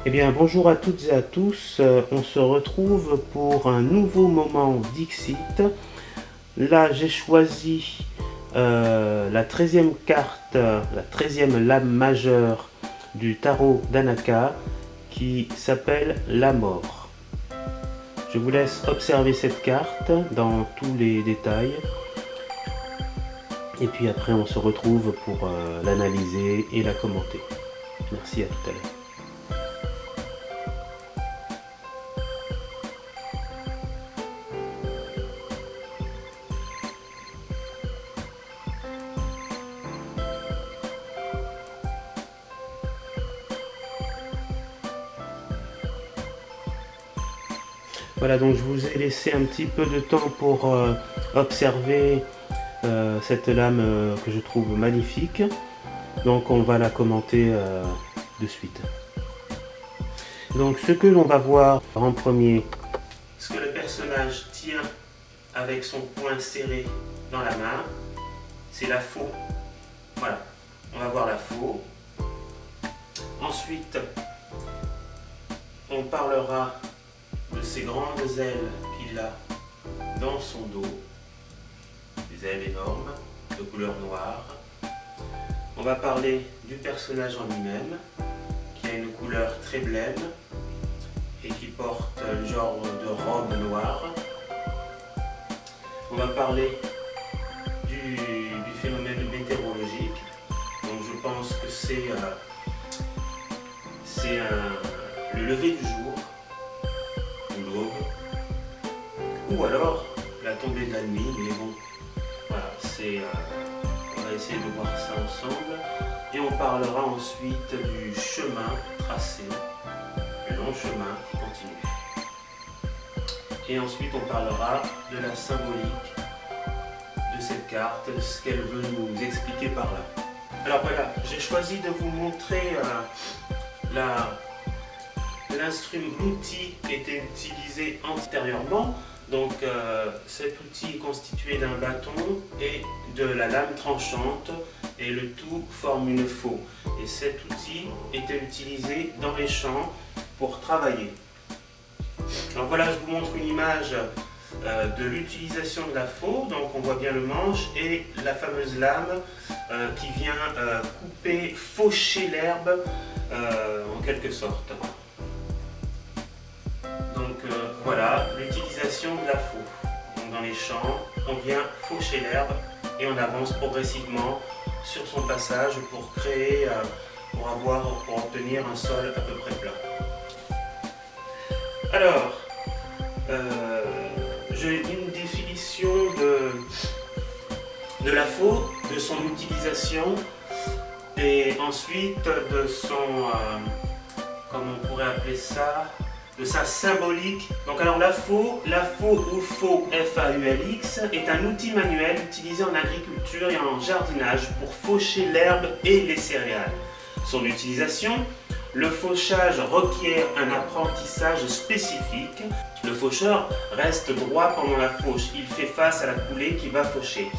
Eh bien, bonjour à toutes et à tous. On se retrouve pour un nouveau moment Dixit. Là, j'ai choisi la 13e carte, la 13e lame majeure du tarot d'Anaka qui s'appelle la mort. Je vous laisse observer cette carte dans tous les détails. Et puis après, on se retrouve pour l'analyser et la commenter. Merci, à tout à l'heure. Voilà, donc je vous ai laissé un petit peu de temps pour observer cette lame que je trouve magnifique. Donc on va la commenter de suite. Donc ce que l'on va voir en premier, ce que le personnage tient avec son poing serré dans la main, c'est la faux. Voilà, on va voir la faux. Ensuite, on parlera de ces grandes ailes qu'il a dans son dos, des ailes énormes de couleur noire. On va parler du personnage en lui-même, qui a une couleur très blême et qui porte un genre de robe noire. On va parler du phénomène météorologique. Donc je pense que c'est le lever du jour, ou alors la tombée de la nuit, mais bon, voilà, on va essayer de voir ça ensemble. Et on parlera ensuite du chemin tracé, le long chemin qui continue. Et ensuite on parlera de la symbolique de cette carte, ce qu'elle veut nous expliquer par là. Alors voilà, j'ai choisi de vous montrer l'outil qui était utilisé antérieurement. Donc cet outil est constitué d'un bâton et de la lame tranchante et le tout forme une faux. Et cet outil était utilisé dans les champs pour travailler. Alors voilà, je vous montre une image de l'utilisation de la faux. Donc on voit bien le manche et la fameuse lame qui vient couper, faucher l'herbe en quelque sorte. Voilà l'utilisation de la faux. Donc dans les champs, on vient faucher l'herbe et on avance progressivement sur son passage pour créer, pour obtenir un sol à peu près plat. Alors, j'ai une définition de la faux, de son utilisation et ensuite de son, comment on pourrait appeler ça, de sa symbolique. Donc alors la faux ou faux, F-A-U-L-X, est un outil manuel utilisé en agriculture et en jardinage pour faucher l'herbe et les céréales. Son utilisation, le fauchage requiert un apprentissage spécifique. Le faucheur reste droit pendant la fauche, il fait face à la coulée qui va faucher.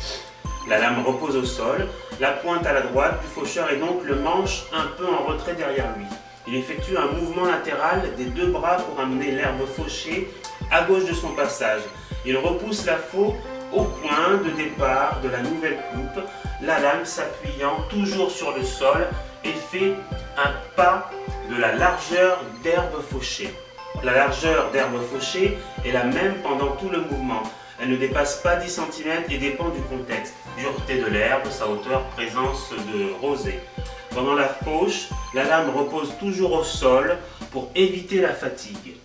La lame repose au sol, la pointe à la droite du faucheur est donc le manche un peu en retrait derrière lui. Il effectue un mouvement latéral des deux bras pour amener l'herbe fauchée à gauche de son passage. Il repousse la faux au point de départ de la nouvelle coupe, la lame s'appuyant toujours sur le sol et fait un pas de la largeur d'herbe fauchée. La largeur d'herbe fauchée est la même pendant tout le mouvement. Elle ne dépasse pas 10 cm et dépend du contexte, dureté de l'herbe, sa hauteur, présence de rosée. Pendant la fauche, la lame repose toujours au sol pour éviter la fatigue.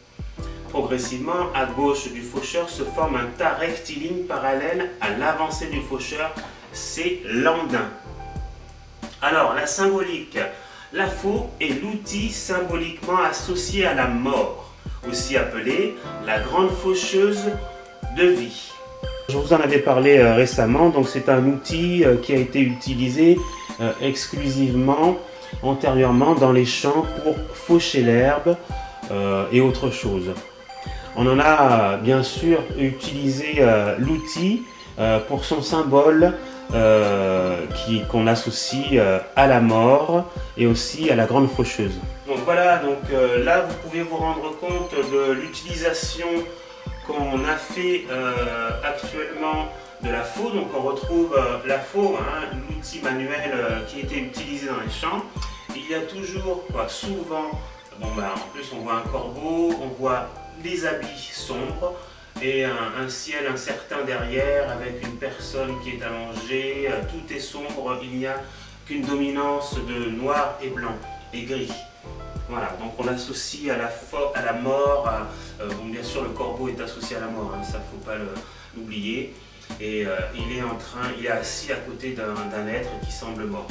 Progressivement, à gauche du faucheur se forme un tas rectiligne parallèle à l'avancée du faucheur, c'est l'andin. Alors, la symbolique. La faux est l'outil symboliquement associé à la mort, aussi appelée la grande faucheuse de vie. Je vous en avais parlé récemment, donc c'est un outil qui a été utilisé exclusivement antérieurement dans les champs pour faucher l'herbe et autre chose. On en a bien sûr utilisé l'outil pour son symbole qu'on associe à la mort et aussi à la grande faucheuse. Donc voilà, donc là vous pouvez vous rendre compte de l'utilisation qu'on a fait actuellement de la faux. Donc on retrouve la faux, hein, l'outil manuel qui était utilisé dans les champs. Il y a toujours, souvent, bon, en plus on voit un corbeau, on voit des habits sombres et un ciel incertain derrière avec une personne qui est allongée, tout est sombre, il n'y a qu'une dominance de noir et blanc et gris. Voilà, donc on associe à la mort, bon, bien sûr le corbeau est associé à la mort, hein, ça faut pas l'oublier, et il est assis à côté d'un être qui semble mort.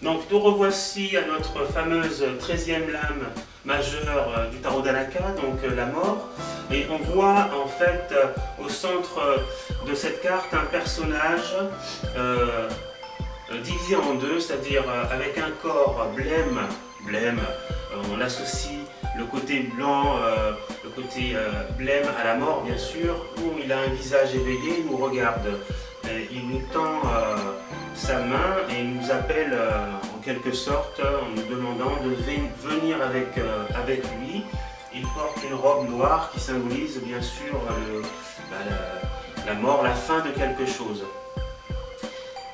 Donc nous revoici à notre fameuse 13e lame majeure du tarot d'Anaka, donc la mort, et on voit en fait au centre de cette carte un personnage divisé en deux, c'est-à-dire avec un corps blême, on associe le côté blanc, le côté blême à la mort bien sûr, où il a un visage éveillé, il nous regarde, il nous tend sa main et il nous appelle en quelque sorte en nous demandant de venir avec lui. Il porte une robe noire qui symbolise bien sûr la mort, la fin de quelque chose.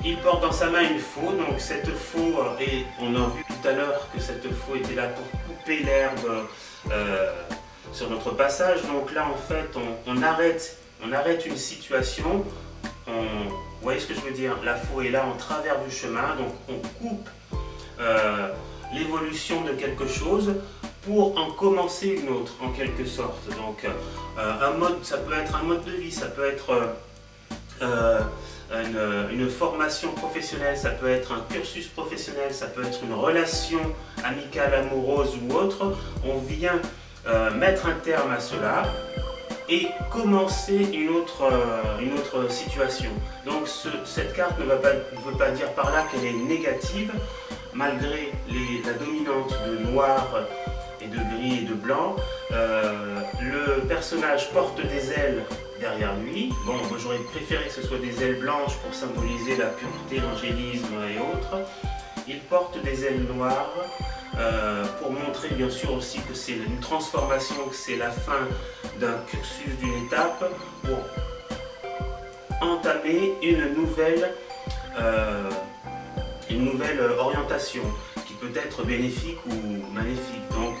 Il porte dans sa main une faux, donc cette faux, et on a vu tout à l'heure que cette faux était là pour couper l'herbe sur notre passage. Donc là en fait on arrête une situation, vous voyez ce que je veux dire, la faux est là en travers du chemin, donc on coupe l'évolution de quelque chose pour en commencer une autre en quelque sorte. Donc un mode, ça peut être un mode de vie, ça peut être une formation professionnelle, ça peut être un cursus professionnel, ça peut être une relation amicale, amoureuse ou autre. On vient mettre un terme à cela et commencer une autre situation. Donc cette carte ne veut pas dire par là qu'elle est négative, malgré la dominante de noir et de gris et de blanc. Le personnage porte des ailes derrière lui. Bon, moi j'aurais préféré que ce soit des ailes blanches pour symboliser la pureté, l'angélisme et autres. Il porte des ailes noires pour montrer bien sûr aussi que c'est une transformation, que c'est la fin d'un cursus, d'une étape, pour entamer une nouvelle orientation qui peut être bénéfique ou maléfique. Donc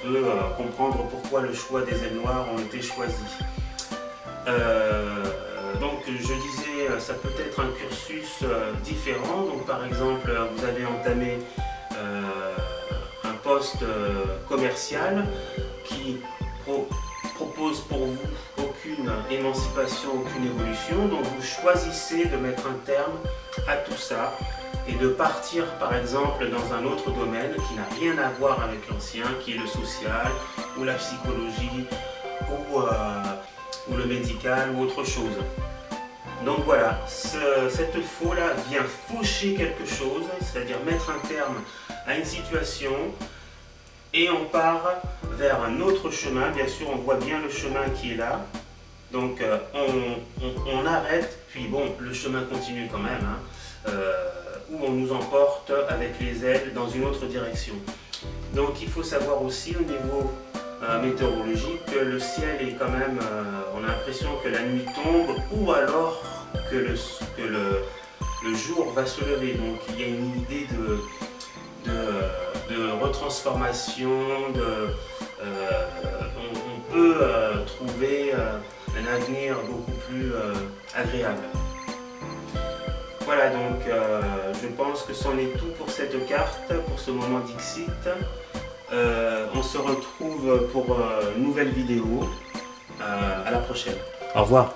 on peut comprendre pourquoi le choix des ailes noires ont été choisis. Donc je disais, ça peut être un cursus différent. Donc par exemple, vous avez entamé un poste commercial qui propose pour vous aucune émancipation, aucune évolution. Donc vous choisissez de mettre un terme à tout ça et de partir par exemple dans un autre domaine qui n'a rien à voir avec l'ancien, qui est le social ou la psychologie ou le médical ou autre chose. Donc voilà, cette faux-là vient faucher quelque chose, c'est-à-dire mettre un terme à une situation, et on part vers un autre chemin. Bien sûr, on voit bien le chemin qui est là. Donc on arrête, puis bon, le chemin continue quand même, hein, où on nous emporte avec les ailes dans une autre direction. Donc il faut savoir aussi au niveau météorologique que le ciel est quand même, on a l'impression que la nuit tombe ou alors que le jour va se lever. Donc il y a une idée de retransformation, on peut trouver un avenir beaucoup plus agréable. Voilà, donc je pense que c'en est tout pour cette carte, pour ce moment Dixit. On se retrouve pour une nouvelle vidéo. À la prochaine. Au revoir.